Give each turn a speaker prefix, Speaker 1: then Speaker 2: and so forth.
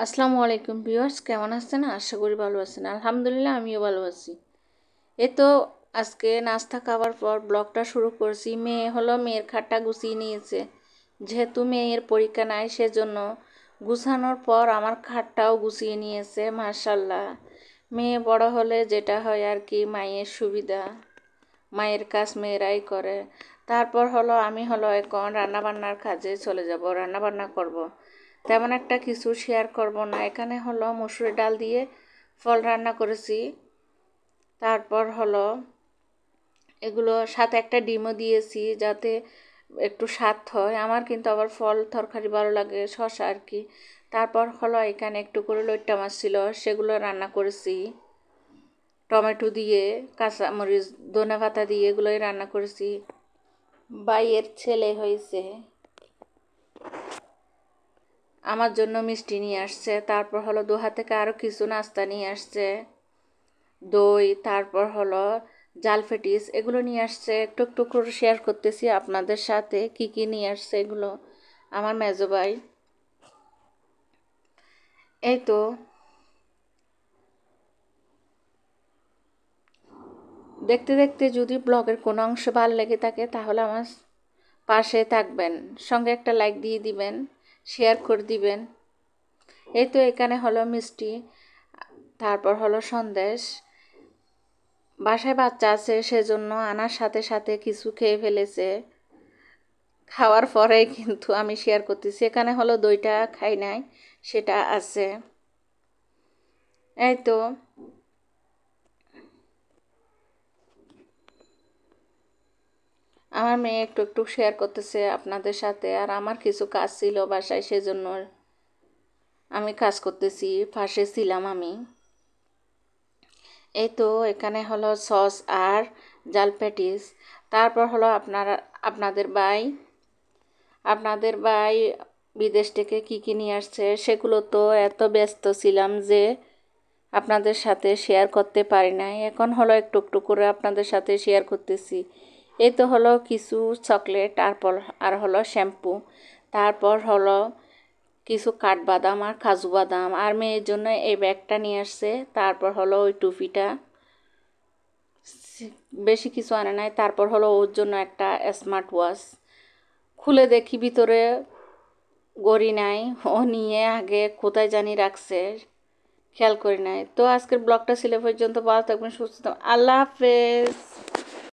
Speaker 1: আসসালামু আলাইকুম ভিউয়ার্স, কেমন আছেন? আশা করি ভালো আছেন। আলহামদুলিল্লাহ আমিও ভালো আছি। এই তো আজকে নাস্তা খাওয়ার পর ব্লগটা শুরু করছি। মেয়ের খাটটা গুছিয়ে নিয়েছে, যেহেতু মেয়ের পরীক্ষা নাই সেজন্য গুছানোর পর আমার খাটটাও গুছিয়ে নিয়েছে। মাশাল্লাহ, মেয়ে বড় হলে যেটা হয় আর কি, মায়ের সুবিধা, মায়ের কাজ মেয়েরাই করে। তারপর আমি এখন রান্নাবান্নার কাজে চলে যাব, রান্নাবান্না করব। তেমন একটা কিছু শেয়ার করব না। এখানে মসুর ডাল দিয়ে ফল রান্না করেছি। তারপর এগুলো সাথে একটা ডিমও দিয়েছি যাতে একটু স্বাদ হয়। আমার কিন্তু আবার ফল তরকারি ভালো লাগে, শসা আর কি। তারপর এখানে একটু করে লইট্টা মাছ ছিল, সেগুলো রান্না করেছি টমেটো দিয়ে, কাঁচামরিচ, ধনেপাতা দিয়ে এগুলোই রান্না করেছি। ভাইয়ের ছেলে হয়েছে, আমার জন্য মিষ্টি নিয়ে আসছে। তারপর দোহা থেকে আরও কিছু নাস্তা নিয়ে আসছে, দই, তারপর জাল ফেটিস, এগুলো নিয়ে আসছে। একটু একটু করে শেয়ার করতেছি আপনাদের সাথে কি কি নিয়ে আসছে এগুলো আমার মেজো ভাই। এই তো দেখতে দেখতে যদি ব্লগের কোনো অংশ ভালো লেগে থাকে তাহলে আমার পাশে থাকবেন, সঙ্গে একটা লাইক দিয়ে দিবেন, শেয়ার করে দিবেন। এই তো এখানে মিষ্টি, তারপর সন্দেশ। বাসায় বাচ্চা আছে সেজন্য আনার সাথে সাথে কিছু খেয়ে ফেলেছে। খাওয়ার পরেই কিন্তু আমি শেয়ার করতেছি। এখানে দইটা খাই নাই, সেটা আছে। এই তো আমার মেয়ে একটু একটু শেয়ার করতেছে আপনাদের সাথে। আর আমার কিছু কাজ ছিল বাসায়, সেজন্য আমি কাজ করতেছি, পাশে ছিলাম আমি। এই তো এখানে সস আর জাল প্যাটিস। তারপর আপনাদের ভাই বিদেশ থেকে কী কী নিয়ে আসছে সেগুলো তো এত ব্যস্ত ছিলাম যে আপনাদের সাথে শেয়ার করতে পারি নাই। এখন একটু একটু করে আপনাদের সাথে শেয়ার করতেছি। এই তো কিছু চকলেট, তারপর আর শ্যাম্পু, তারপর কিছু কাঠবাদাম আর কাজু বাদাম। আর মেয়ের জন্য এই ব্যাগটা নিয়ে আসছে। তারপর ওই টুপিটা, বেশি কিছু আনে নাই। তারপর ওর জন্য একটা স্মার্ট ওয়াচ। খুলে দেখি ভিতরে গড়ি নাই, ও নিয়ে আগে কোথায় জানি রাখছে, খেয়াল করি নাই। তো আজকের ব্লগটা ছিল পর্যন্ত। ভালো থাকবেন, সুস্থ থাকবেন। আল্লাহ হাফেজ।